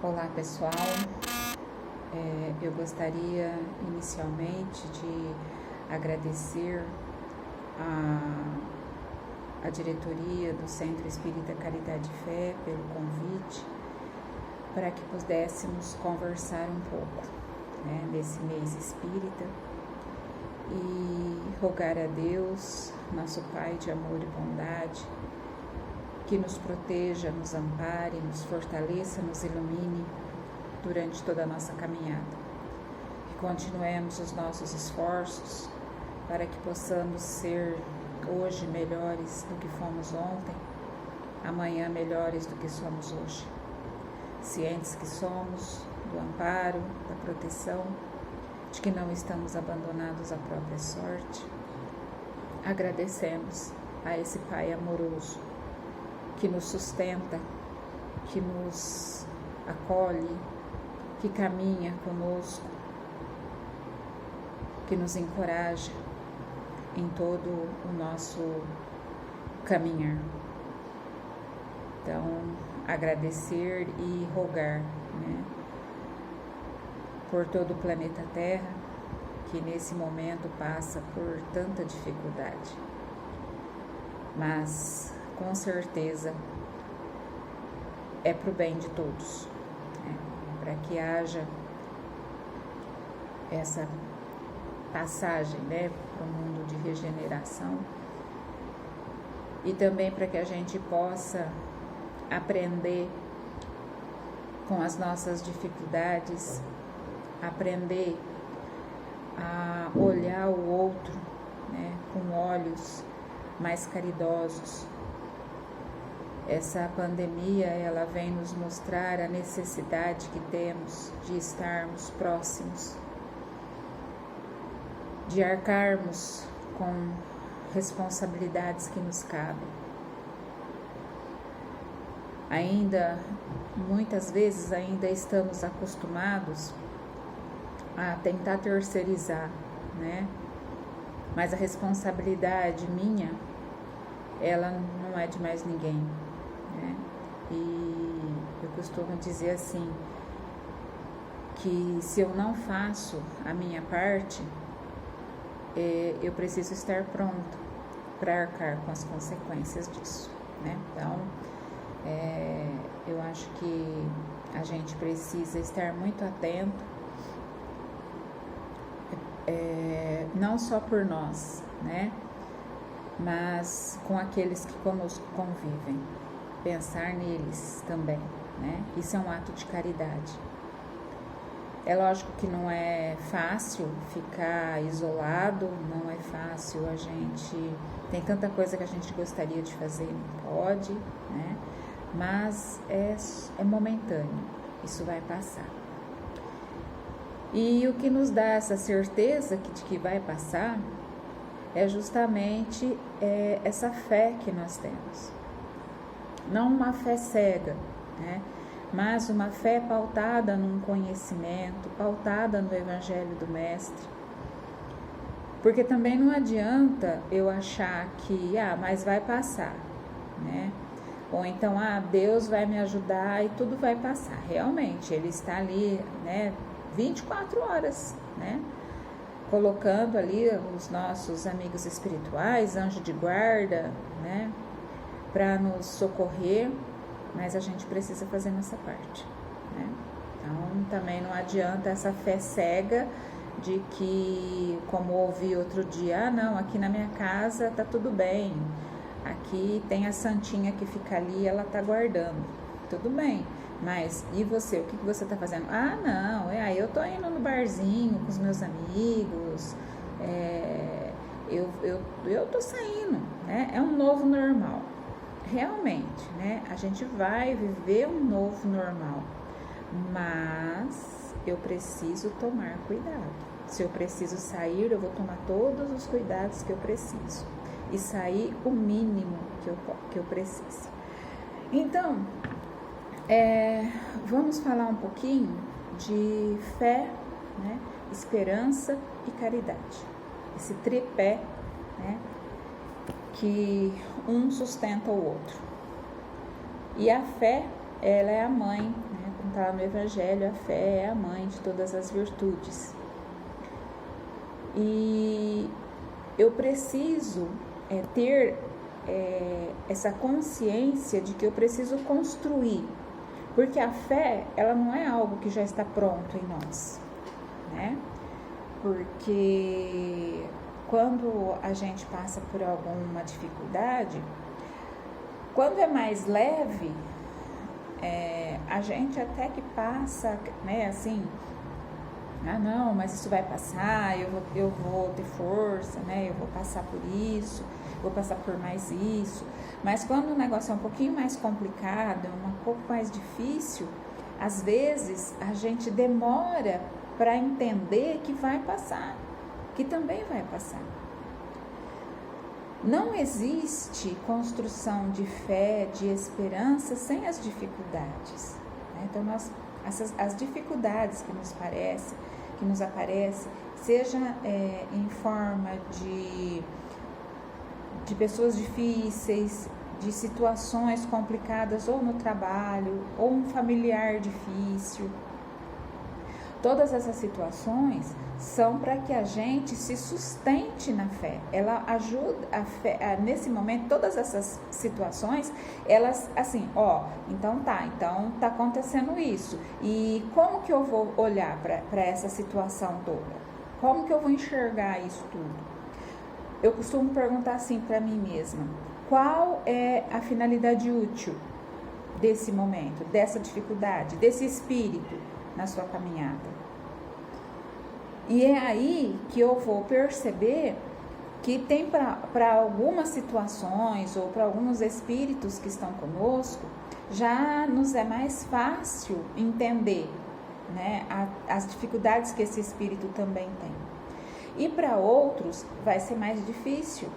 Olá pessoal, eu gostaria inicialmente de agradecer a diretoria do Centro Espírita Caridade e Fé pelo convite para que pudéssemos conversar um pouco nesse mês espírita e rogar a Deus, nosso Pai de amor e bondade, que nos proteja, nos ampare, nos fortaleça, nos ilumine durante toda a nossa caminhada. Que continuemos os nossos esforços para que possamos ser hoje melhores do que fomos ontem, amanhã melhores do que somos hoje. Cientes que somos do amparo, da proteção, de que não estamos abandonados à própria sorte, agradecemos a esse Pai amoroso, que nos sustenta, que nos acolhe, que caminha conosco, que nos encoraja em todo o nosso caminhar. Então, agradecer e rogar, por todo o planeta Terra, que nesse momento passa por tanta dificuldade. Mas com certeza é para o bem de todos, para que haja essa passagem para o mundo de regeneração e também para que a gente possa aprender com as nossas dificuldades, aprender a olhar o outro com olhos mais caridosos. Essa pandemia, ela vem nos mostrar a necessidade que temos de estarmos próximos, de arcarmos com responsabilidades que nos cabem. Muitas vezes ainda estamos acostumados a tentar terceirizar, Mas a responsabilidade minha, ela não é de mais ninguém, E eu costumo dizer assim, que se eu não faço a minha parte, eu preciso estar pronto para arcar com as consequências disso, Então, eu acho que a gente precisa estar muito atento, não só por nós, mas com aqueles que conosco convivem, pensar neles também, Isso é um ato de caridade. É lógico que não é fácil ficar isolado, não é fácil tem tanta coisa que a gente gostaria de fazer e não pode, Mas é momentâneo, isso vai passar. E o que nos dá essa certeza de que vai passar é justamente essa fé que nós temos. Não uma fé cega, mas uma fé pautada num conhecimento, pautada no Evangelho do Mestre. Porque também não adianta eu achar que, mas vai passar, Ou então, Deus vai me ajudar e tudo vai passar. Realmente, Ele está ali, 24 horas, colocando ali os nossos amigos espirituais, anjo de guarda, para nos socorrer, mas a gente precisa fazer nossa parte, Então, também não adianta essa fé cega de que, como ouvi outro dia, não, aqui na minha casa tá tudo bem, aqui tem a santinha que fica ali, ela tá guardando, tudo bem. Mas, e você? O que você está fazendo? Não, eu tô indo no barzinho com os meus amigos, eu tô saindo, É um novo normal. Realmente, a gente vai viver um novo normal, mas eu preciso tomar cuidado. Se eu preciso sair, eu vou tomar todos os cuidados que eu preciso e sair o mínimo que eu preciso. Então, vamos falar um pouquinho de fé, esperança e caridade. Esse tripé, que um sustenta o outro. E a fé, ela é a mãe, com está no Evangelho, a fé é a mãe de todas as virtudes. E eu preciso ter essa consciência de que eu preciso construir, porque a fé, ela não é algo que já está pronto em nós, né? Porque quando a gente passa por alguma dificuldade, quando é mais leve, a gente até que passa, né, assim, não, mas isso vai passar, eu vou ter força, né, eu vou passar por isso, vou passar por mais isso. Mas quando o negócio é um pouquinho mais complicado, um pouco mais difícil, às vezes a gente demora para entender que vai passar, que também vai passar. Não existe construção de fé, de esperança sem as dificuldades, né? Então, as dificuldades que nos aparecem, seja em forma de pessoas difíceis, de situações complicadas ou no trabalho, ou um familiar difícil. Todas essas situações são para que a gente se sustente na fé. Ela ajuda a fé, nesse momento, todas essas situações, elas assim, então tá acontecendo isso. E como que eu vou olhar para essa situação toda? Como que eu vou enxergar isso tudo? Eu costumo perguntar assim para mim mesma: qual é a finalidade útil desse momento, dessa dificuldade, desse espírito na sua caminhada? E é aí que eu vou perceber que tem para algumas situações ou para alguns espíritos que estão conosco, já nos é mais fácil entender, né, as dificuldades que esse espírito também tem. E para outros vai ser mais difícil,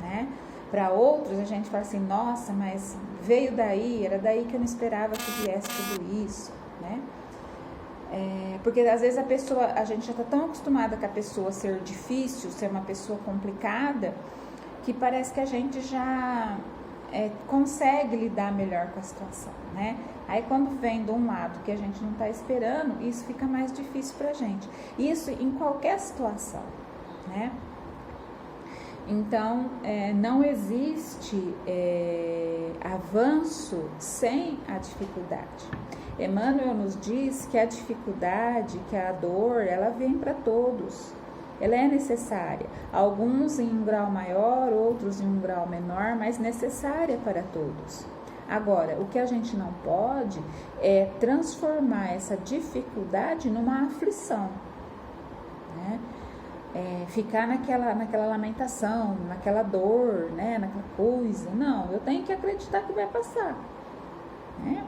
né? Para outros a gente fala assim, nossa, mas veio daí, era daí que eu não esperava que viesse tudo isso, né? Porque às vezes a gente já está tão acostumada com a pessoa ser difícil, ser uma pessoa complicada, que parece que a gente já consegue lidar melhor com a situação, né? Aí quando vem de um lado que a gente não está esperando, isso fica mais difícil para a gente. Isso em qualquer situação, né? Então, não existe avanço sem a dificuldade. Emmanuel nos diz que a dificuldade, que a dor, ela vem para todos. Ela é necessária. Alguns em um grau maior, outros em um grau menor, mas necessária para todos. Agora, o que a gente não pode é transformar essa dificuldade numa aflição, né? Ficar naquela lamentação, naquela dor, né? Naquela coisa. Não, eu tenho que acreditar que vai passar, né?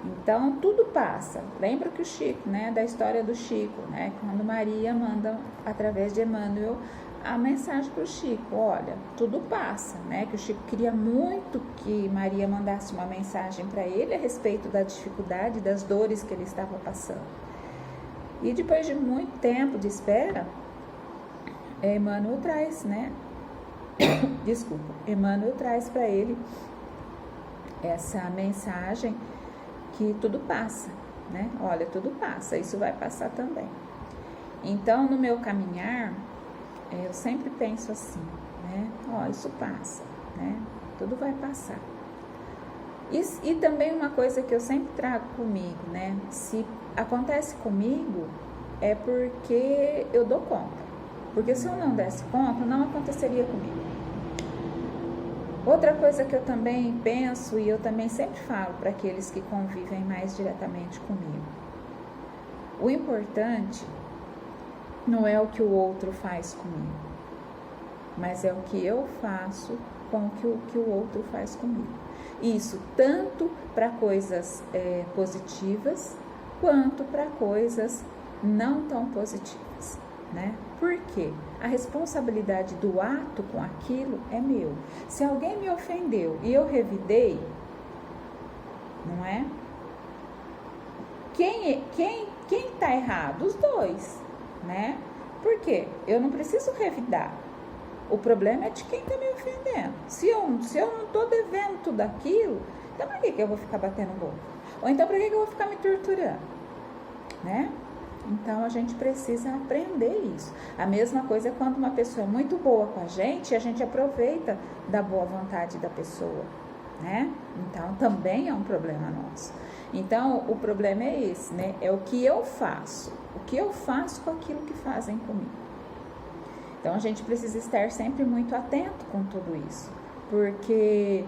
Então, tudo passa. Lembra que o Chico, né, da história do Chico, né, quando Maria manda, através de Emmanuel, a mensagem para o Chico, olha, tudo passa, né, que o Chico queria muito que Maria mandasse uma mensagem para ele a respeito da dificuldade, das dores que ele estava passando. E depois de muito tempo de espera, Emmanuel traz, né, Emmanuel traz para ele essa mensagem que tudo passa, né? Olha, tudo passa, isso vai passar também. Então, no meu caminhar, eu sempre penso assim, né? Isso passa, né? Tudo vai passar. E também uma coisa que eu sempre trago comigo, né? Se acontece comigo, é porque eu dou conta. Porque se eu não desse conta, não aconteceria comigo. Outra coisa que eu também penso e eu também sempre falo para aqueles que convivem mais diretamente comigo: o importante não é o que o outro faz comigo, mas é o que eu faço com o que o outro faz comigo. Isso tanto para coisas positivas quanto para coisas não tão positivas, né? Por quê? A responsabilidade do ato com aquilo é meu. Se alguém me ofendeu e eu revidei, não é? Quem está errado? Os dois, né? Por quê? Eu não preciso revidar. O problema é de quem está me ofendendo. Se eu não estou devendo tudo aquilo, Então por que eu vou ficar batendo boca? Ou então por que eu vou ficar me torturando? Né? Então a gente precisa aprender isso. A mesma coisa é quando uma pessoa é muito boa com a gente aproveita da boa vontade da pessoa, né? Então também é um problema nosso. Então o problema é esse, né? É o que eu faço com aquilo que fazem comigo. Então a gente precisa estar sempre muito atento com tudo isso, porque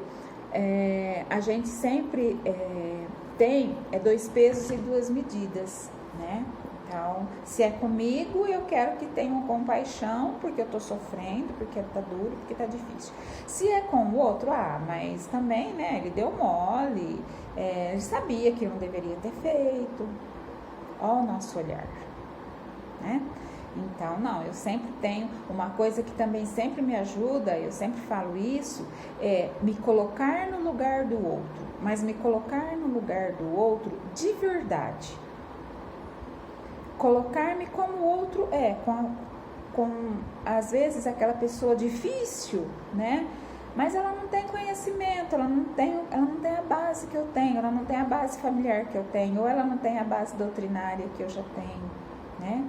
a gente sempre tem 2 pesos e 2 medidas, né? Então, se é comigo, eu quero que tenham compaixão, porque eu tô sofrendo, porque tá duro, porque tá difícil. Se é com o outro, mas também, né, ele deu mole, ele sabia que não deveria ter feito. Ó o nosso olhar, né? Então, não, eu sempre tenho uma coisa que também sempre me ajuda, eu sempre falo isso, me colocar no lugar do outro, mas me colocar no lugar do outro de verdade. Colocar-me como o outro com às vezes aquela pessoa difícil, né? Mas ela não tem conhecimento, ela não tem a base que eu tenho, ela não tem a base familiar que eu tenho, ou ela não tem a base doutrinária que eu já tenho, né?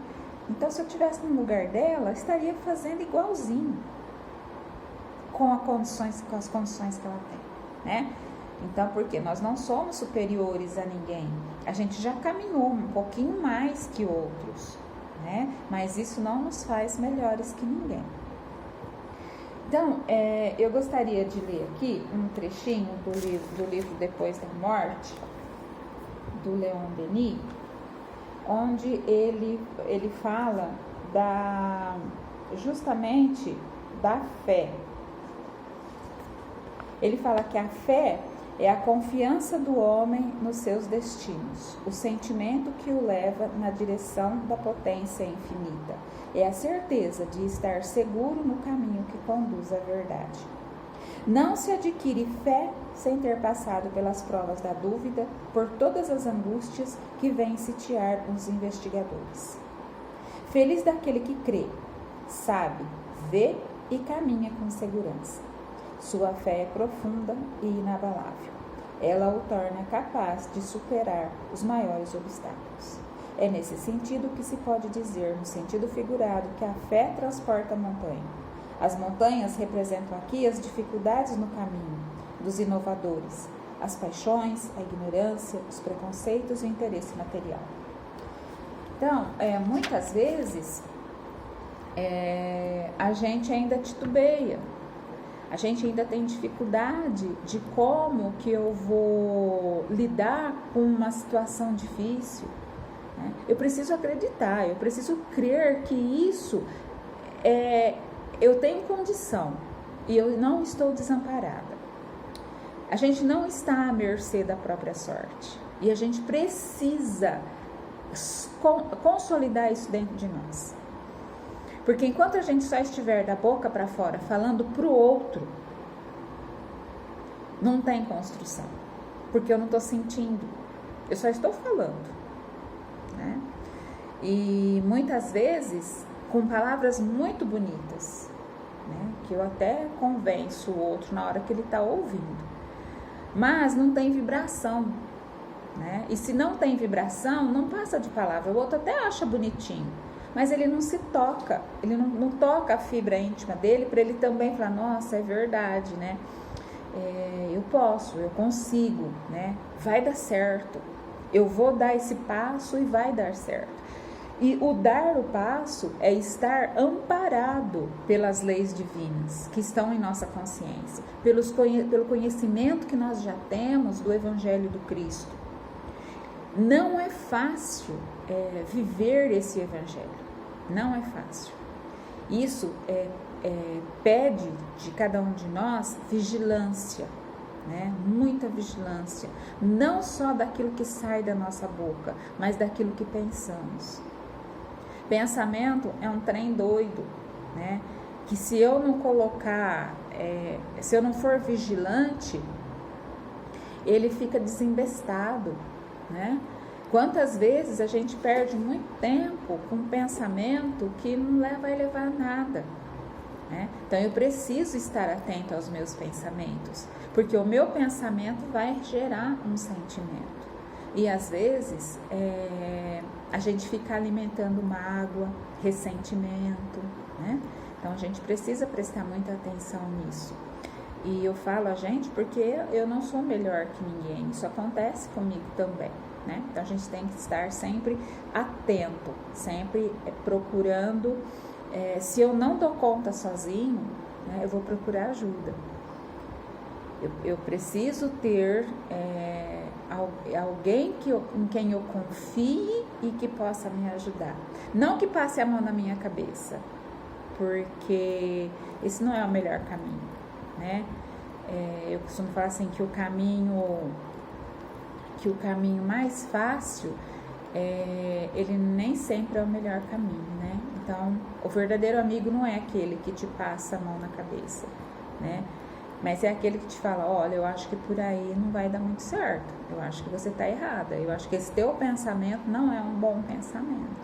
Então, se eu estivesse no lugar dela, estaria fazendo igualzinho com as condições que ela tem, né? Então, porque nós não somos superiores a ninguém, a gente já caminhou um pouquinho mais que outros, né? Mas isso não nos faz melhores que ninguém. Então, eu gostaria de ler aqui um trechinho do livro Depois da Morte, do Leon Denis, onde ele fala justamente da fé. Ele fala que a fé é a confiança do homem nos seus destinos, o sentimento que o leva na direção da potência infinita. É a certeza de estar seguro no caminho que conduz à verdade. Não se adquire fé sem ter passado pelas provas da dúvida, por todas as angústias que vêm sitiar os investigadores. Feliz daquele que crê, sabe, vê e caminha com segurança. Sua fé é profunda e inabalável. Ela o torna capaz de superar os maiores obstáculos. É nesse sentido que se pode dizer, no sentido figurado, que a fé transporta a montanha. As montanhas representam aqui as dificuldades no caminho dos inovadores, as paixões, a ignorância, os preconceitos e o interesse material. Então, muitas vezes, a gente ainda titubeia, a gente ainda tem dificuldade de como que eu vou lidar com uma situação difícil, né? Eu preciso acreditar, eu preciso crer que isso eu tenho condição e eu não estou desamparada. A gente não está à mercê da própria sorte e a gente precisa consolidar isso dentro de nós. Porque enquanto a gente só estiver da boca para fora falando para o outro, não tem construção. Porque eu não estou sentindo, eu só estou falando, né? E muitas vezes com palavras muito bonitas, né? Que eu até convenço o outro na hora que ele está ouvindo. Mas não tem vibração, né? E se não tem vibração, não passa de palavra. O outro até acha bonitinho, mas ele não se toca, ele não toca a fibra íntima dele para ele também falar, nossa, é verdade, né? Eu posso, eu consigo, né? Vai dar certo, eu vou dar esse passo e vai dar certo. E o dar o passo é estar amparado pelas leis divinas que estão em nossa consciência, pelo conhecimento que nós já temos do Evangelho do Cristo. Não é fácil viver esse Evangelho, não é fácil. Isso pede de cada um de nós vigilância, né? Muita vigilância, não só daquilo que sai da nossa boca, mas daquilo que pensamos. Pensamento é um trem doido, né? Que se eu não colocar, se eu não for vigilante, ele fica desembestado, né? Quantas vezes a gente perde muito tempo com um pensamento que não vai levar a nada, né? Então eu preciso estar atento aos meus pensamentos, porque o meu pensamento vai gerar um sentimento. E às vezes a gente fica alimentando mágoa, ressentimento, né? Então a gente precisa prestar muita atenção nisso. E eu falo a gente porque eu não sou melhor que ninguém, isso acontece comigo também, né? Então a gente tem que estar sempre atento, sempre procurando. Se eu não dou conta sozinho, né, eu vou procurar ajuda. Eu preciso ter alguém em quem eu confie e que possa me ajudar. Não que passe a mão na minha cabeça, porque esse não é o melhor caminho, né? Eu costumo falar assim que o caminho mais fácil, ele nem sempre é o melhor caminho, né? Então, o verdadeiro amigo não é aquele que te passa a mão na cabeça, né? Mas é aquele que te fala, olha, eu acho que por aí não vai dar muito certo, eu acho que você está errada, eu acho que esse teu pensamento não é um bom pensamento,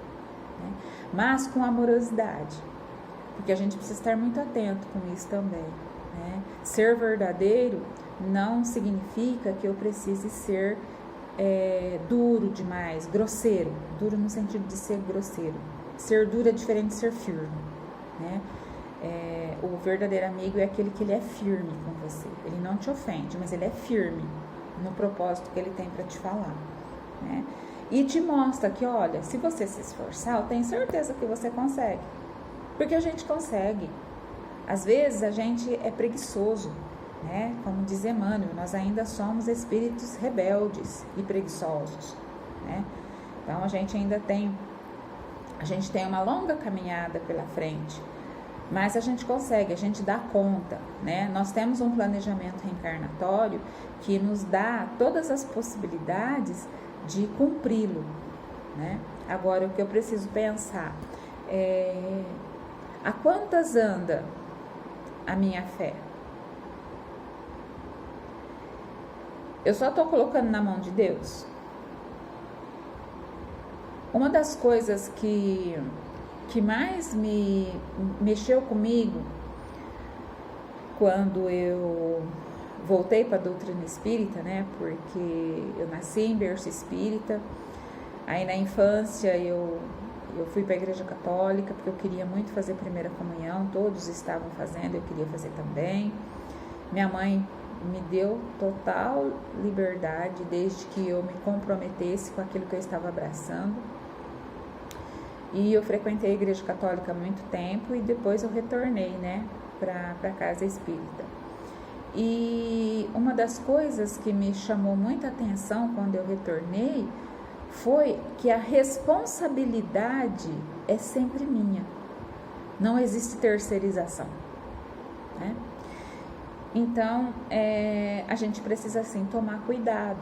né? Mas com amorosidade, porque a gente precisa estar muito atento com isso também, né? Ser verdadeiro não significa que eu precise ser duro demais, grosseiro, duro no sentido de ser grosseiro. Ser duro é diferente de ser firme, né? O verdadeiro amigo é aquele que ele é firme com você, ele não te ofende, mas ele é firme no propósito que ele tem para te falar, né? E te mostra que, olha, se você se esforçar, eu tenho certeza que você consegue, porque a gente consegue. Às vezes a gente é preguiçoso, né? Como diz Emmanuel, nós ainda somos espíritos rebeldes e preguiçosos, né? Então a gente tem uma longa caminhada pela frente, mas a gente consegue, a gente dá conta, né? Nós temos um planejamento reencarnatório que nos dá todas as possibilidades de cumpri-lo, né? Agora, o que eu preciso pensar a quantas anda a minha fé? Eu só estou colocando na mão de Deus? Uma das coisas que mais me mexeu comigo quando eu voltei para a doutrina espírita, né? Porque eu nasci em berço espírita, aí na infância eu fui para a igreja católica porque eu queria muito fazer primeira comunhão, todos estavam fazendo, eu queria fazer também. Minha mãe me deu total liberdade desde que eu me comprometesse com aquilo que eu estava abraçando. E eu frequentei a igreja católica há muito tempo e depois eu retornei, né, para a casa espírita. E uma das coisas que me chamou muita atenção quando eu retornei foi que a responsabilidade é sempre minha. Não existe terceirização, né? Então, a gente precisa, assim, tomar cuidado,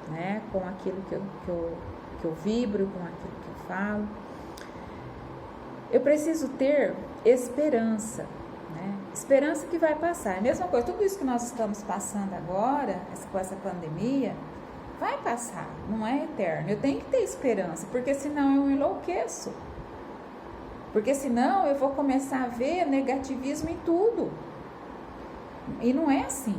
né, com aquilo que eu vibro, com aquilo que eu falo. Eu preciso ter esperança, né? Esperança que vai passar. É a mesma coisa, tudo isso que nós estamos passando agora, com essa pandemia, vai passar, não é eterno. Eu tenho que ter esperança, porque senão eu enlouqueço. Porque senão eu vou começar a ver negativismo em tudo. E não é assim,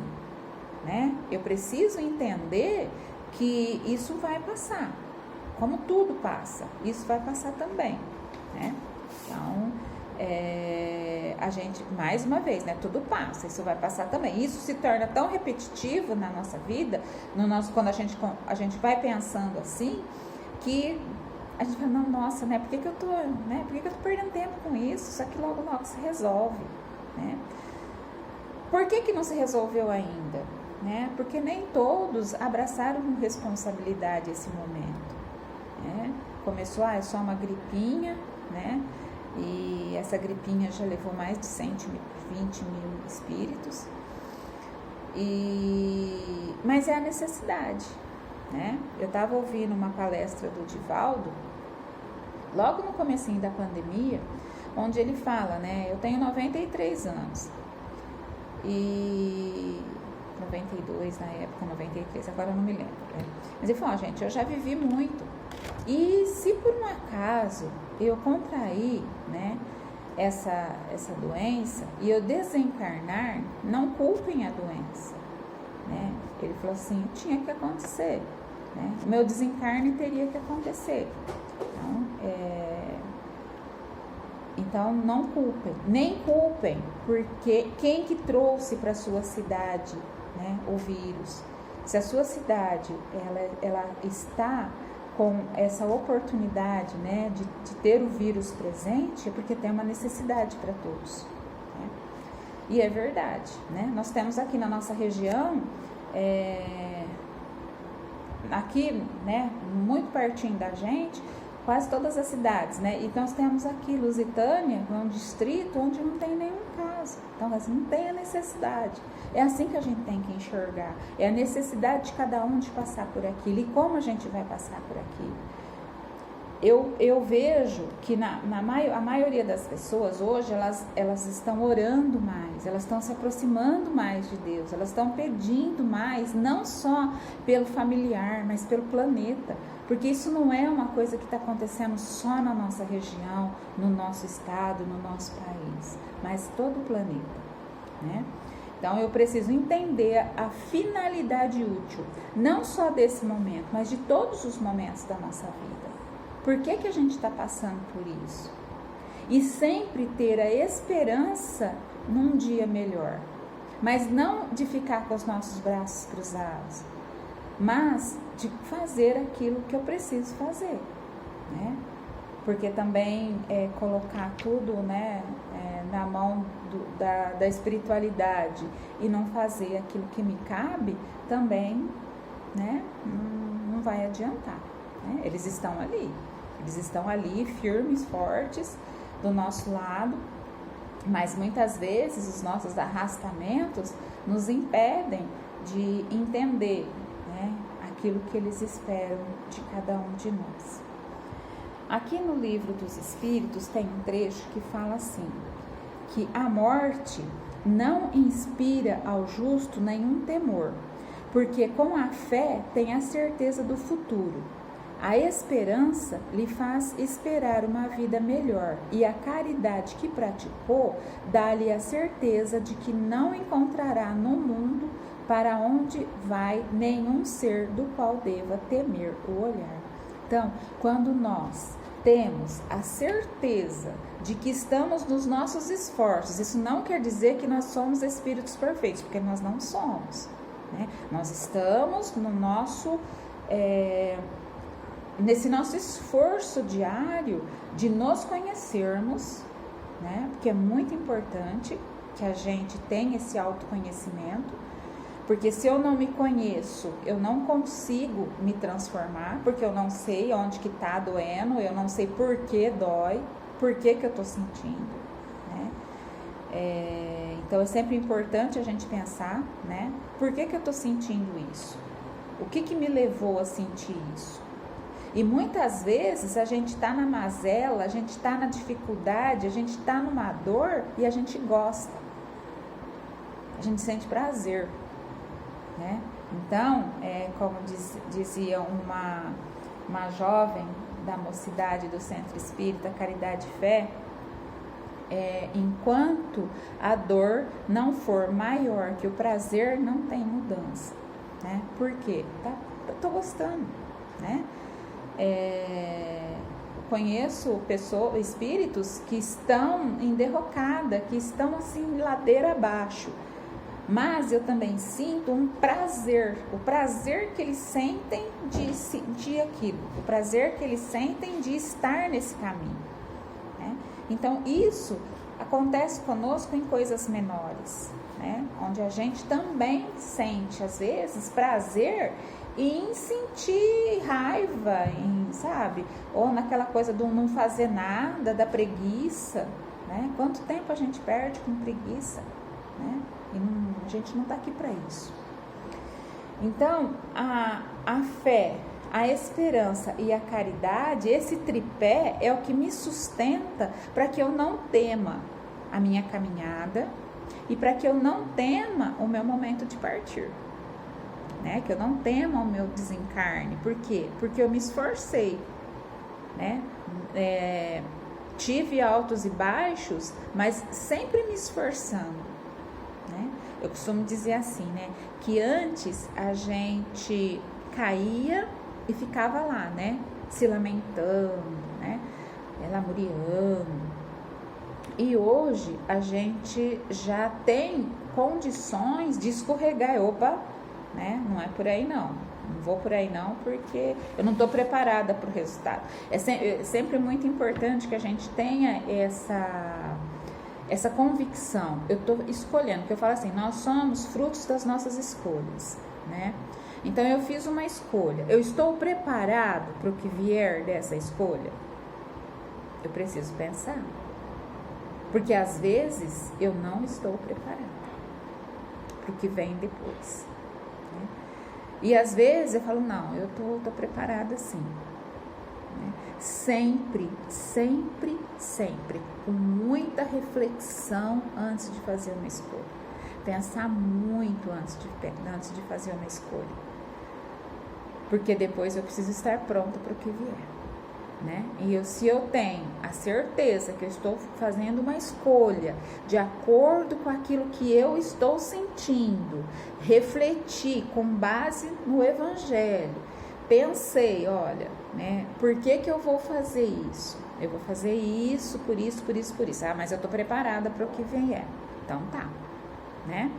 né? Eu preciso entender que isso vai passar. Como tudo passa, isso vai passar também, né? Então, a gente, mais uma vez, né? Tudo passa, isso vai passar também. Isso se torna tão repetitivo na nossa vida, quando a gente vai pensando assim, que a gente fala, não, nossa, né? Por que eu tô perdendo tempo com isso? Isso aqui logo se resolve, né? Por que não se resolveu ainda? Né? Porque nem todos abraçaram com responsabilidade esse momento, né? Começou, é só uma gripinha, né? E essa gripinha já levou mais de 20 mil espíritos. Mas é a necessidade, né? Eu estava ouvindo uma palestra do Divaldo, logo no comecinho da pandemia, onde ele fala, né? Eu tenho 93 anos. E 92 na época, 93, agora eu não me lembro, né? Mas ele falou, gente, eu já vivi muito. E se por um acaso eu contrair, né, essa doença e eu desencarnar, não culpem a doença, né? Ele falou assim, tinha que acontecer, né? O meu desencarne teria que acontecer. Então não culpem, nem culpem, porque quem que trouxe para a sua cidade, né, o vírus? Se a sua cidade ela está com essa oportunidade, né, de ter o vírus presente, é porque tem uma necessidade para todos, né? E é verdade, né? Nós temos aqui na nossa região, aqui, né, muito pertinho da gente, quase todas as cidades, né? Então nós temos aqui Lusitânia, um distrito onde não tem nenhum caso. Então assim, não tem a necessidade. É assim que a gente tem que enxergar. É a necessidade de cada um de passar por aquilo. E como a gente vai passar por aquilo? Eu vejo que a maioria das pessoas hoje, elas estão orando mais, elas estão se aproximando mais de Deus, elas estão pedindo mais, não só pelo familiar, mas pelo planeta. Porque isso não é uma coisa que está acontecendo só na nossa região, no nosso estado, no nosso país, mas todo o planeta, né? Então eu preciso entender a finalidade útil, não só desse momento, mas de todos os momentos da nossa vida. Por que que a gente está passando por isso? E sempre ter a esperança num dia melhor, mas não de ficar com os nossos braços cruzados, mas de fazer aquilo que eu preciso fazer, né? Porque também colocar tudo, né, na mão da espiritualidade e não fazer aquilo que me cabe, também, né, não vai adiantar, né? Eles estão ali firmes, fortes, do nosso lado, mas muitas vezes os nossos arrastamentos nos impedem de entender, né, aquilo que eles esperam de cada um de nós. Aqui no Livro dos Espíritos tem um trecho que fala assim, que a morte não inspira ao justo nenhum temor, porque com a fé tem a certeza do futuro. A esperança lhe faz esperar uma vida melhor e a caridade que praticou dá-lhe a certeza de que não encontrará no mundo para onde vai nenhum ser do qual deva temer o olhar. Então, quando nós temos a certeza de que estamos nos nossos esforços, isso não quer dizer que nós somos espíritos perfeitos, porque nós não somos, né? Nós estamos no nosso, nesse nosso esforço diário de nos conhecermos, né? Porque é muito importante que a gente tenha esse autoconhecimento, porque se eu não me conheço, eu não consigo me transformar, porque eu não sei onde que está doendo, eu não sei por que dói, por que eu estou sentindo, né? Então é sempre importante a gente pensar, né? Por que eu estou sentindo isso? O que me levou a sentir isso? E muitas vezes a gente está na mazela, a gente está na dificuldade, a gente está numa dor e a gente gosta, a gente sente prazer, né? Então, como dizia uma jovem da mocidade do Centro Espírita Caridade e Fé, enquanto a dor não for maior que o prazer, não tem mudança, né? Por quê? Tô gostando, né? Conheço espíritos que estão em derrocada, que estão assim ladeira abaixo, mas eu também sinto um prazer, o prazer que eles sentem de sentir aquilo, o prazer que eles sentem de estar nesse caminho, né? Então isso acontece conosco em coisas menores, né? Onde a gente também sente às vezes prazer em sentir raiva, sabe? Ou naquela coisa do não fazer nada, da preguiça, né? Quanto tempo a gente perde com preguiça, né? E a gente não está aqui para isso. Então, a fé, a esperança e a caridade, esse tripé é o que me sustenta para que eu não tema a minha caminhada e para que eu não tema o meu momento de partir, né? Que eu não tema o meu desencarne. Por quê? Porque eu me esforcei, né? tive altos e baixos, mas sempre me esforçando, né? Eu costumo dizer assim, né? Que antes a gente caía e ficava lá, né? Se lamentando, né? Lamuriando. E hoje a gente já tem condições de escorregar. Opa, né? Não é por aí não. Não vou por aí não, porque eu não estou preparada para o resultado. É sempre muito importante que a gente tenha essa convicção. Eu estou escolhendo, porque eu falo assim, nós somos frutos das nossas escolhas, né? Então eu fiz uma escolha. Eu estou preparado para o que vier dessa escolha? Eu preciso pensar. Porque às vezes eu não estou preparada para o que vem depois, né? E às vezes eu falo, não, eu tô preparada sim, né? Sempre, sempre, sempre, com muita reflexão antes de fazer uma escolha. Pensar muito antes de fazer uma escolha. Porque depois eu preciso estar pronta para o que vier, né? E se eu tenho a certeza que eu estou fazendo uma escolha de acordo com aquilo que eu estou sentindo, refleti com base no Evangelho, pensei, olha, né? Por que eu vou fazer isso? Eu vou fazer isso, por isso, por isso, por isso. Ah, mas eu estou preparada para o que vier. Então tá, né?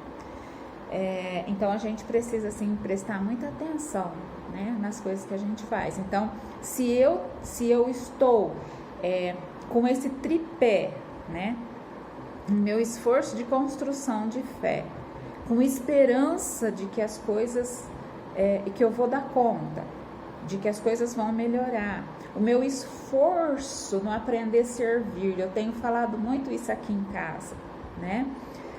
Então a gente precisa assim prestar muita atenção, né, nas coisas que a gente faz. Então, se eu estou com esse tripé, né, meu esforço de construção de fé, com esperança de que as coisas, que eu vou dar conta, de que as coisas vão melhorar, o meu esforço no aprender a servir, eu tenho falado muito isso aqui em casa, né?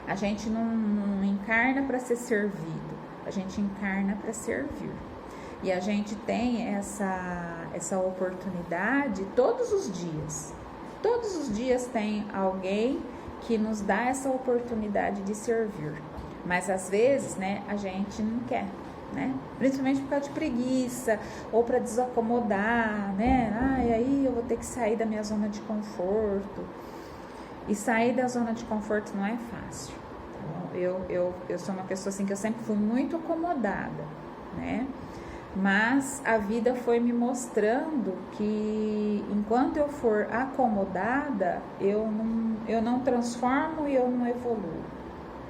A gente não encarna para ser servido, a gente encarna para servir. E a gente tem essa oportunidade todos os dias. Todos os dias tem alguém que nos dá essa oportunidade de servir. Mas às vezes, né, a gente não quer, né? Principalmente por causa de preguiça ou para desacomodar, né? E aí eu vou ter que sair da minha zona de conforto. E sair da zona de conforto não é fácil. Então, eu sou uma pessoa assim que eu sempre fui muito acomodada, né? Mas a vida foi me mostrando que enquanto eu for acomodada, eu não transformo e eu não evoluo,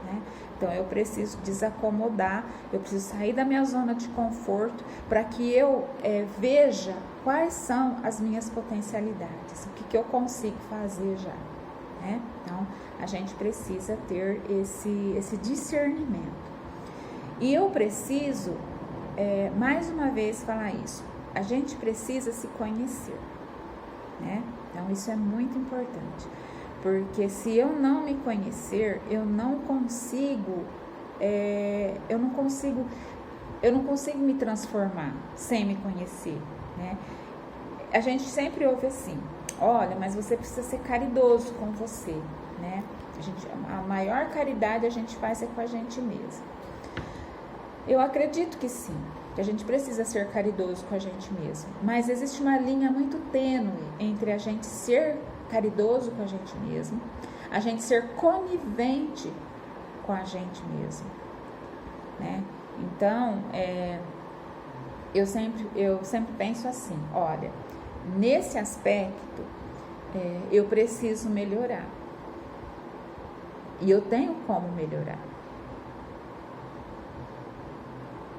né? Então eu preciso desacomodar, eu preciso sair da minha zona de conforto para que eu veja quais são as minhas potencialidades, o que eu consigo fazer já, né? Então a gente precisa ter esse discernimento. E eu preciso mais uma vez falar isso, a gente precisa se conhecer, né? Então isso é muito importante, porque se eu não me conhecer, eu não consigo me transformar sem me conhecer, né? A gente sempre ouve assim, olha, mas você precisa ser caridoso com você, né? A maior caridade a gente faz é com a gente mesmo. Eu acredito que sim, que a gente precisa ser caridoso com a gente mesmo, mas existe uma linha muito tênue entre a gente ser caridoso com a gente mesmo, a gente ser conivente com a gente mesmo, né? Então, eu sempre penso assim, olha, nesse aspecto, eu preciso melhorar, e eu tenho como melhorar.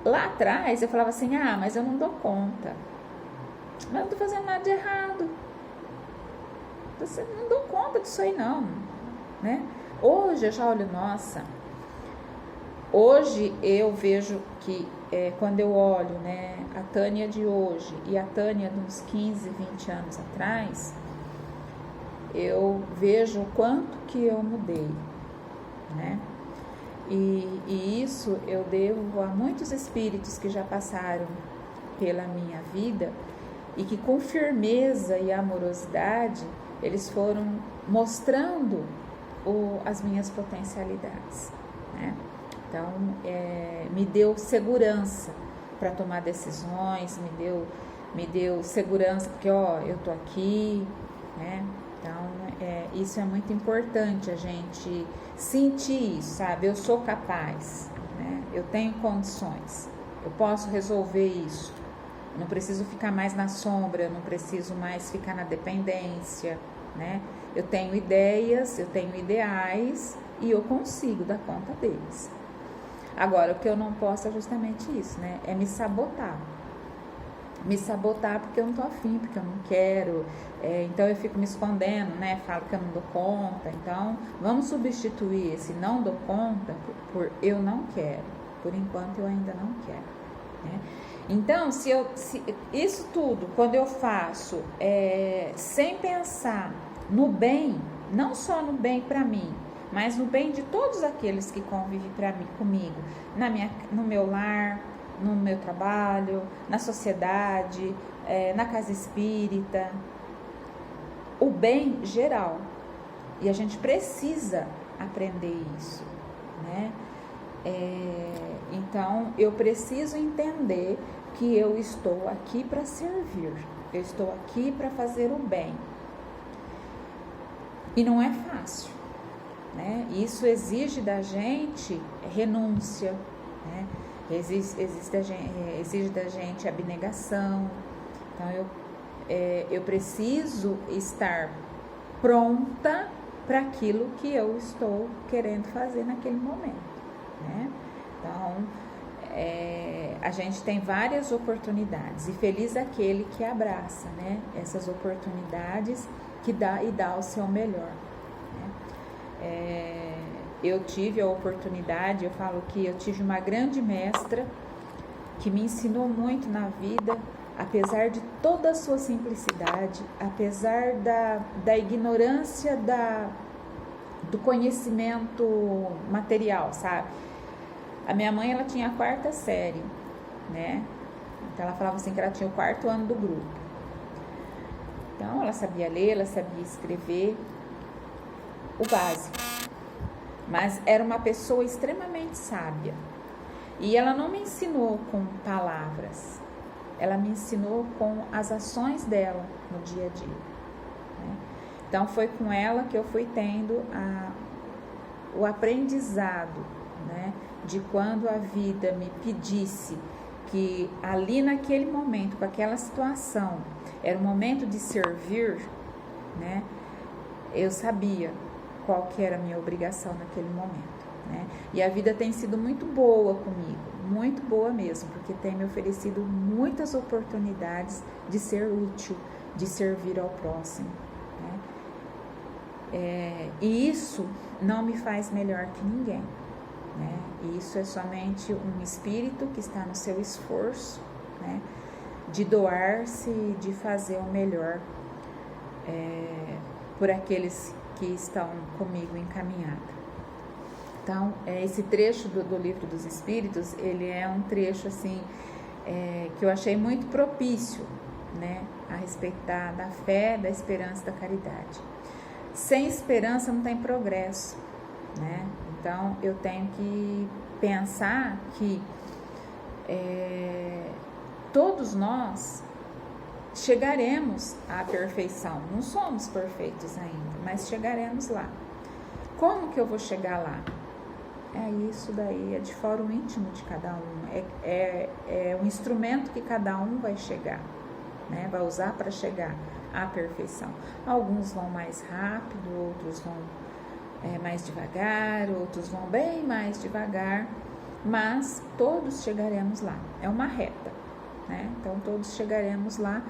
Lá atrás eu falava assim, mas eu não dou conta. Mas eu não estou fazendo nada de errado. Você não dou conta disso aí não, né? Hoje eu já olho, nossa, hoje eu vejo que quando eu olho, né, a Tânia de hoje e a Tânia de uns 15, 20 anos atrás, eu vejo o quanto que eu mudei, né? E isso eu devo a muitos espíritos que já passaram pela minha vida e que com firmeza e amorosidade eles foram mostrando as minhas potencialidades, né? Então me deu segurança para tomar decisões, me deu segurança porque eu tô aqui, né? Então, isso é muito importante, a gente sentir isso, sabe? Eu sou capaz, né? Eu tenho condições, eu posso resolver isso. Eu não preciso ficar mais na sombra, eu não preciso mais ficar na dependência, né? Eu tenho ideias, eu tenho ideais e eu consigo dar conta deles. Agora, o que eu não posso é justamente isso, né? É me sabotar. Me sabotar porque eu não tô afim, porque eu não quero. Então eu fico me escondendo, né? Falo que eu não dou conta. Então, vamos substituir esse não dou conta por eu não quero. Por enquanto eu ainda não quero, né? Então, se isso tudo, quando eu faço sem pensar no bem, não só no bem para mim, mas no bem de todos aqueles que convivem comigo, no meu lar, no meu trabalho, na sociedade, na casa espírita, o bem geral. E a gente precisa aprender isso, né? Então, eu preciso entender que eu estou aqui para servir, eu estou aqui para fazer o bem. E não é fácil, né? Isso exige da gente renúncia, né? Exige da gente abnegação. Então, eu preciso estar pronta para aquilo que eu estou querendo fazer naquele momento, né? Então, a gente tem várias oportunidades e feliz aquele que abraça, né? Essas oportunidades que dá o seu melhor, né? Eu tive a oportunidade, eu falo que eu tive uma grande mestra que me ensinou muito na vida, apesar de toda a sua simplicidade, apesar da ignorância do conhecimento material, sabe? A minha mãe, ela tinha a 4ª série, né? Então, ela falava assim que ela tinha o 4º ano do grupo. Então, ela sabia ler, ela sabia escrever, o básico. Mas era uma pessoa extremamente sábia. E ela não me ensinou com palavras, ela me ensinou com as ações dela no dia a dia, né? Então, foi com ela que eu fui tendo o aprendizado, né? De quando a vida me pedisse que ali naquele momento, com aquela situação, era o momento de servir, né? Eu sabia qual que era a minha obrigação naquele momento, né? E a vida tem sido muito boa comigo, muito boa mesmo, porque tem me oferecido muitas oportunidades de ser útil, de servir ao próximo, né? E isso não me faz melhor que ninguém, né? Isso é somente um espírito que está no seu esforço, né? De doar-se, de fazer o melhor por aqueles que estão comigo encaminhados. Então, esse trecho do Livro dos Espíritos, ele é um trecho assim que eu achei muito propício, né? A respeito da fé, da esperança e da caridade. Sem esperança não tem progresso, né? Então, eu tenho que pensar que todos nós chegaremos à perfeição. Não somos perfeitos ainda, mas chegaremos lá. Como que eu vou chegar lá? Isso daí é de fórum íntimo de cada um. É um instrumento que cada um vai chegar, né? Vai usar para chegar à perfeição. Alguns vão mais rápido, outros vão mais devagar, outros vão bem mais devagar, mas todos chegaremos lá. É uma reta, né? Então todos chegaremos lá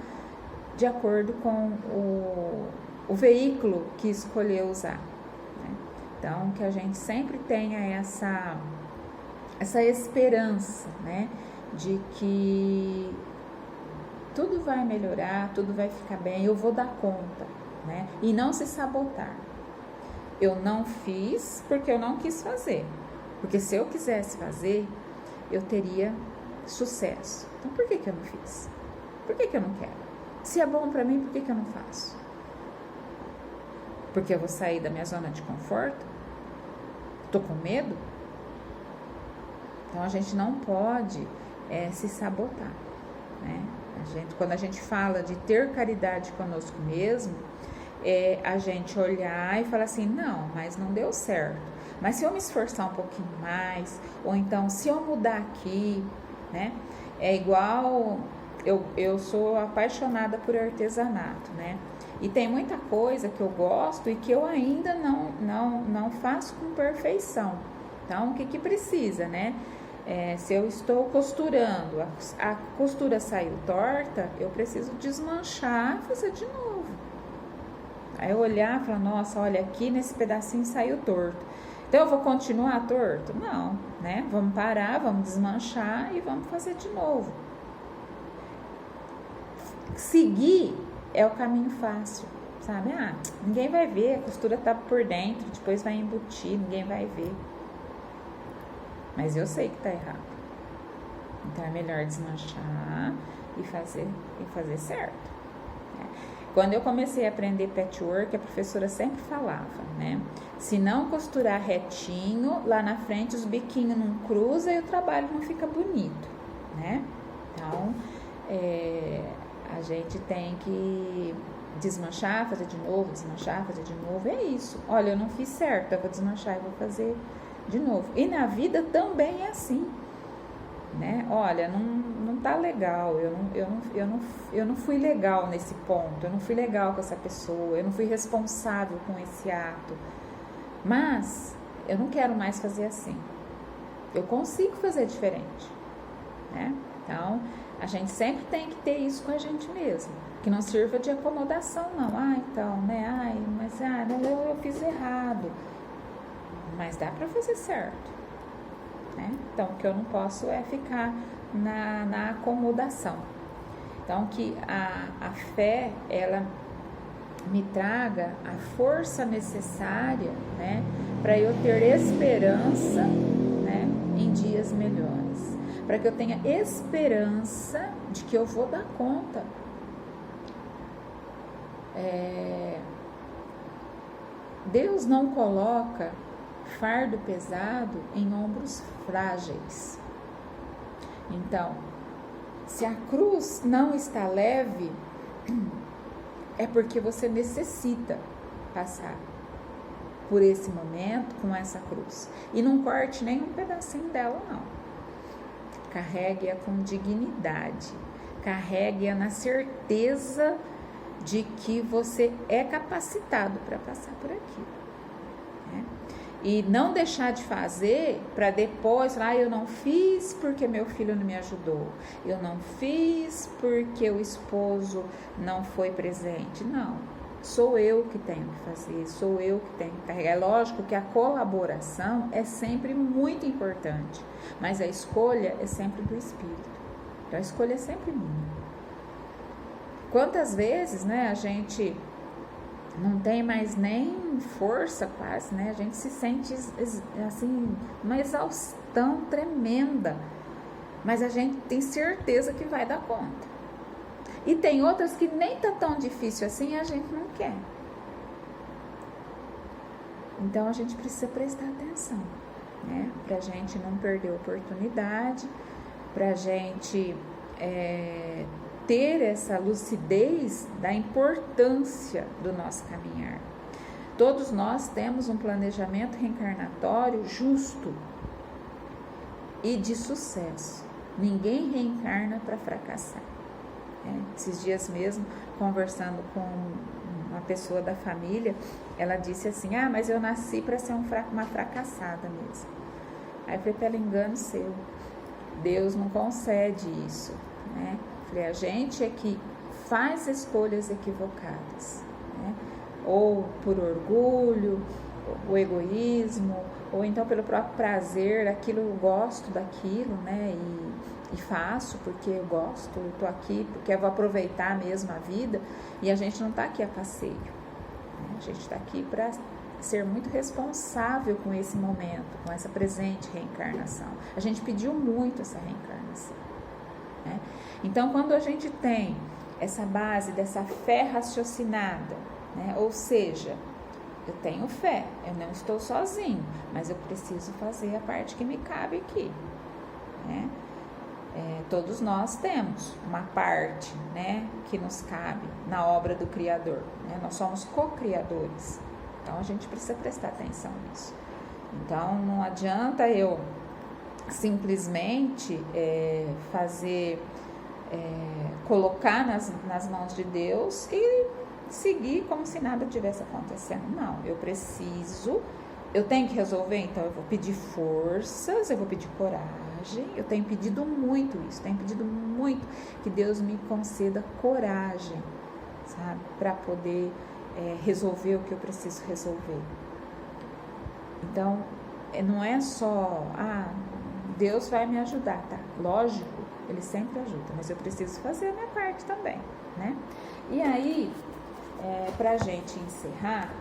de acordo com o veículo que escolheu usar, né? Então que a gente sempre tenha essa esperança, né? De que tudo vai melhorar, tudo vai ficar bem, eu vou dar conta, né? E não se sabotar. Eu não fiz porque eu não quis fazer. Porque se eu quisesse fazer, eu teria sucesso. Então, por que eu não fiz? Por que eu não quero? Se é bom para mim, por que eu não faço? Porque eu vou sair da minha zona de conforto? Estou com medo? Então, a gente não pode se sabotar, né? Quando a gente fala de ter caridade conosco mesmo, é a gente olhar e falar assim, não, mas não deu certo. Mas se eu me esforçar um pouquinho mais, ou então se eu mudar aqui, né? É igual, eu sou apaixonada por artesanato, né? E tem muita coisa que eu gosto e que eu ainda não faço com perfeição. Então, o que precisa, né? Se eu estou costurando, a costura saiu torta, eu preciso desmanchar e fazer de novo. Aí eu olhar e falar, nossa, olha, aqui nesse pedacinho saiu torto. Então eu vou continuar torto? Não, né? Vamos parar, vamos desmanchar e vamos fazer de novo. Seguir é o caminho fácil, sabe? Ninguém vai ver, a costura tá por dentro, depois vai embutir, ninguém vai ver. Mas eu sei que tá errado. Então é melhor desmanchar e fazer certo. Quando eu comecei a aprender patchwork, a professora sempre falava, né? Se não costurar retinho, lá na frente os biquinhos não cruzam e o trabalho não fica bonito, né? Então, a gente tem que desmanchar, fazer de novo, desmanchar, fazer de novo, é isso. Olha, eu não fiz certo, eu vou desmanchar e vou fazer de novo. E na vida também é assim, né? Olha, não tá legal, eu não fui legal nesse ponto, eu não fui legal com essa pessoa, eu não fui responsável com esse ato, mas eu não quero mais fazer assim, eu consigo fazer diferente, né? Então, a gente sempre tem que ter isso com a gente mesmo, que não sirva de acomodação, não. Então, né? Mas eu fiz errado, mas dá para fazer certo, né? Então, o que eu não posso é ficar na acomodação. Então, que a fé, ela me traga a força necessária, né, para eu ter esperança, né, em dias melhores, para que eu tenha esperança de que eu vou dar conta. Deus não coloca fardo pesado em ombros frágeis. Então, se a cruz não está leve, é porque você necessita passar por esse momento com essa cruz. E não corte nem um pedacinho dela, não. Carregue-a com dignidade. Carregue-a na certeza de que você é capacitado para passar por aquilo, né? E não deixar de fazer para depois, eu não fiz porque meu filho não me ajudou, eu não fiz porque o esposo não foi presente. Não, sou eu que tenho que fazer, sou eu que tenho que carregar. É lógico que a colaboração é sempre muito importante, mas a escolha é sempre do Espírito. Então a escolha é sempre minha. Quantas vezes, né, a gente não tem mais nem força quase, né? A gente se sente assim, uma exaustão tremenda, mas a gente tem certeza que vai dar conta. E tem outras que nem tá tão difícil assim e a gente não quer. Então a gente precisa prestar atenção, né? Pra gente não perder a oportunidade, pra gente ter essa lucidez da importância do nosso caminhar. Todos nós temos um planejamento reencarnatório justo e de sucesso. Ninguém reencarna para fracassar. Esses dias mesmo, conversando com uma pessoa da família, ela disse assim, mas eu nasci para ser uma fracassada mesmo. Aí eu falei, pelo engano seu, Deus não concede isso, né? A gente é que faz escolhas equivocadas, né? Ou por orgulho, o egoísmo, ou então pelo próprio prazer, aquilo eu gosto daquilo, né? E faço porque eu gosto, eu tô aqui porque eu vou aproveitar mesmo a vida, e a gente não tá aqui a passeio, né? A gente está aqui para ser muito responsável com esse momento, com essa presente reencarnação. A gente pediu muito essa reencarnação, né? Então, quando a gente tem essa base dessa fé raciocinada, né? Ou seja, eu tenho fé, eu não estou sozinho, mas eu preciso fazer a parte que me cabe aqui, né? todos nós temos uma parte, né, que nos cabe na obra do Criador, né? Nós somos co-criadores, então a gente precisa prestar atenção nisso. Então não adianta eu simplesmente colocar nas mãos de Deus e seguir como se nada tivesse acontecendo. Não, eu tenho que resolver, então eu vou pedir forças, eu vou pedir coragem. Eu tenho pedido muito isso, tenho pedido muito que Deus me conceda coragem, sabe, para poder resolver o que eu preciso resolver. Então, não é só, Deus vai me ajudar, tá? Lógico, Ele sempre ajuda, mas eu preciso fazer a minha parte também, né? E aí, pra gente encerrar,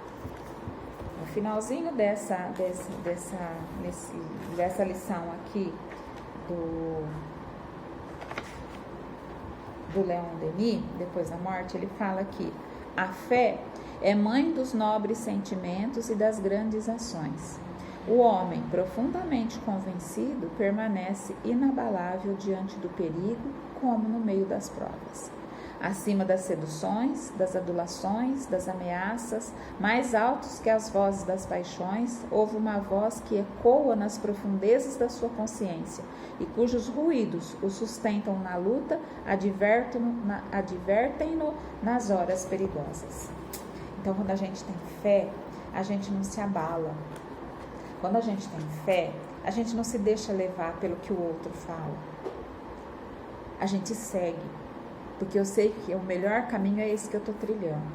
no finalzinho dessa lição aqui do Leon Denis, depois da morte, ele fala que a fé é mãe dos nobres sentimentos e das grandes ações. O homem profundamente convencido permanece inabalável diante do perigo, como no meio das provas. Acima das seduções, das adulações, das ameaças, mais altos que as vozes das paixões, houve uma voz que ecoa nas profundezas da sua consciência e cujos ruídos o sustentam na luta, advertem-no nas horas perigosas. Então, quando a gente tem fé, a gente não se abala. Quando a gente tem fé, a gente não se deixa levar pelo que o outro fala. A gente segue. Porque eu sei que o melhor caminho é esse que eu estou trilhando.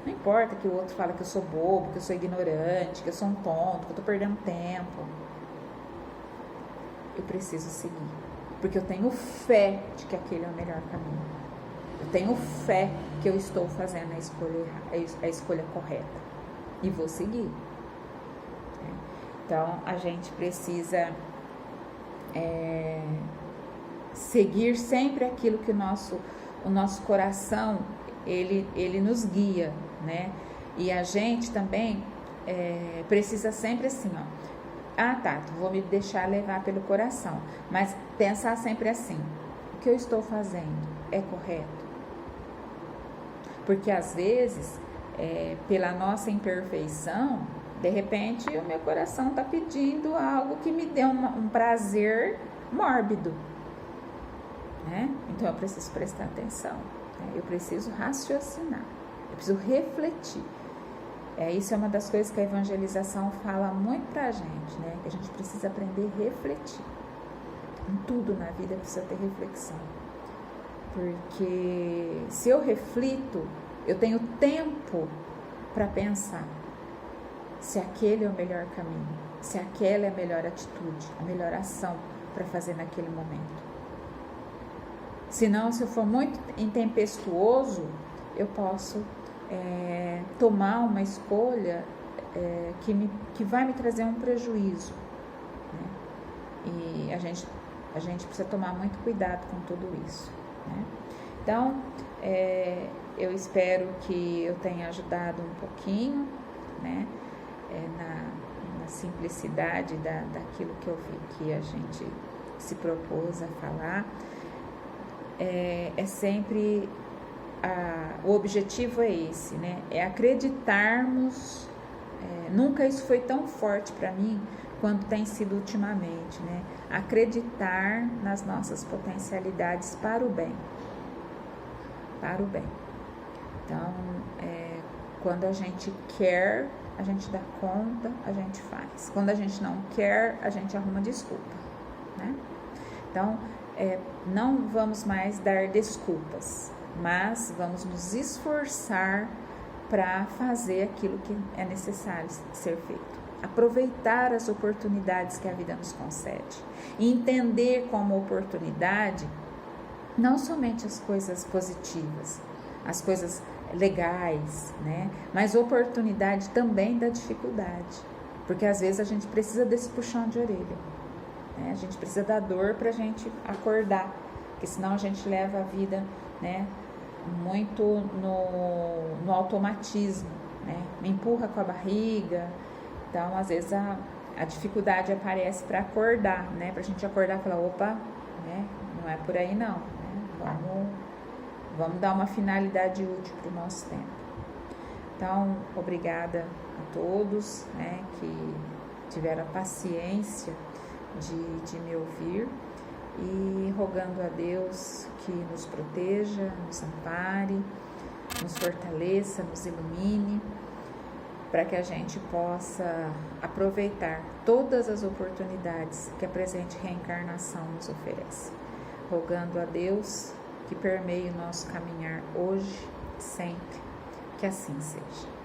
Não importa que o outro fale que eu sou bobo, que eu sou ignorante, que eu sou um tonto, que eu estou perdendo tempo. Eu preciso seguir. Porque eu tenho fé de que aquele é o melhor caminho. Eu tenho fé que eu estou fazendo a escolha correta. E vou seguir. Então, a gente precisa seguir sempre aquilo que o nosso coração, ele nos guia, né? E a gente também precisa sempre assim, vou me deixar levar pelo coração, mas pensar sempre assim, o que eu estou fazendo é correto? Porque às vezes, pela nossa imperfeição, de repente o meu coração está pedindo algo que me dê um prazer mórbido. Né? Então eu preciso prestar atenção, né? Eu preciso raciocinar, eu preciso refletir. Isso é uma das coisas que a evangelização fala muito pra gente, né? Que a gente precisa aprender a refletir. Em tudo na vida precisa ter reflexão. Porque se eu reflito, eu tenho tempo para pensar se aquele é o melhor caminho, se aquela é a melhor atitude, a melhor ação para fazer naquele momento. Senão, se eu for muito intempestuoso, eu posso tomar uma escolha que vai me trazer um prejuízo. Né? E a gente precisa tomar muito cuidado com tudo isso. Né? Então, eu espero que eu tenha ajudado um pouquinho, né? Na simplicidade daquilo que eu vi que a gente se propôs a falar. Sempre o objetivo é esse, né? É acreditarmos. Nunca isso foi tão forte para mim quanto tem sido ultimamente, né? Acreditar nas nossas potencialidades para o bem. Para o bem. Então, quando a gente quer, a gente dá conta, a gente faz. Quando a gente não quer, a gente arruma desculpa, né? Então, não vamos mais dar desculpas, mas vamos nos esforçar para fazer aquilo que é necessário ser feito. Aproveitar as oportunidades que a vida nos concede. E entender como oportunidade não somente as coisas positivas, as coisas legais, né? Mas oportunidade também da dificuldade. Porque às vezes a gente precisa desse puxão de orelha. A gente precisa da dor para a gente acordar, porque senão a gente leva a vida, né, muito no automatismo, né? Me empurra com a barriga. Então, às vezes a dificuldade aparece para acordar, né, para a gente acordar e falar, opa, né, é por aí não, né? Vamos dar uma finalidade útil para o nosso tempo. Então, obrigada a todos, né, que tiveram a paciência de me ouvir, e rogando a Deus que nos proteja, nos ampare, nos fortaleça, nos ilumine, para que a gente possa aproveitar todas as oportunidades que a presente reencarnação nos oferece. Rogando a Deus que permeie o nosso caminhar hoje e sempre, que assim seja.